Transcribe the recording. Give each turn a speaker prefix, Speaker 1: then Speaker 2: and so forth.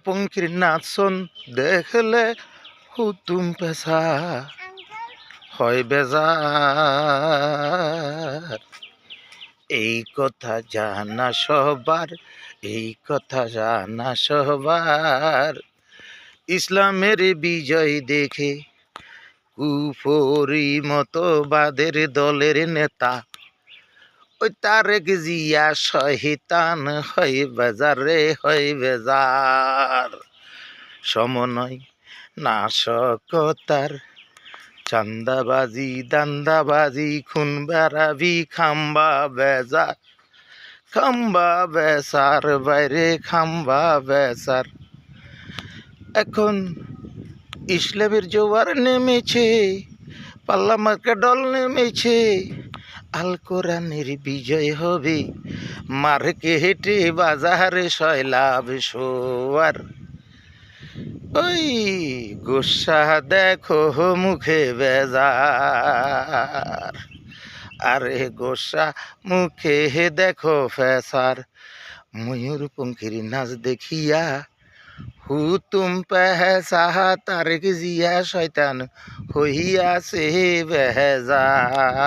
Speaker 1: পঙ্খির নাচন দেখলে হুতুম পেশা হয় বেজার। এই কথা জানা সবার, এই কথা জানা সবার। ইসলামের বিজয় দেখে কুফরি মতবাদের দলের নেতা ওই তারেক জিয়া শয়তান হয় বেজার রে, হয় বেজার। সমন্বয় নাশকতার চান্দাবাজি দান্দাবাজি খুন বেড়াবি খাম্বা বেজার, খাম্বা বেসার বাইরে খাম্বা বেসার। এখন ইসলামের জোয়ার নেমেছে, পাল্লা মার্কা দল নেমেছে, আল কোরআনের বিজয় হবে, মার্কে হেঁটে বাজারে সয়লাভ সোয়ার। ওই গোসা দেখো মুখে বেজার, আরে গোসা মুখে দেখো ফেসার। ময়ূর পঙ্খির নাচ দেখিয়া হুতুম পেহসা তারেক জিয়া শয়তান হইয়াছে বেজার।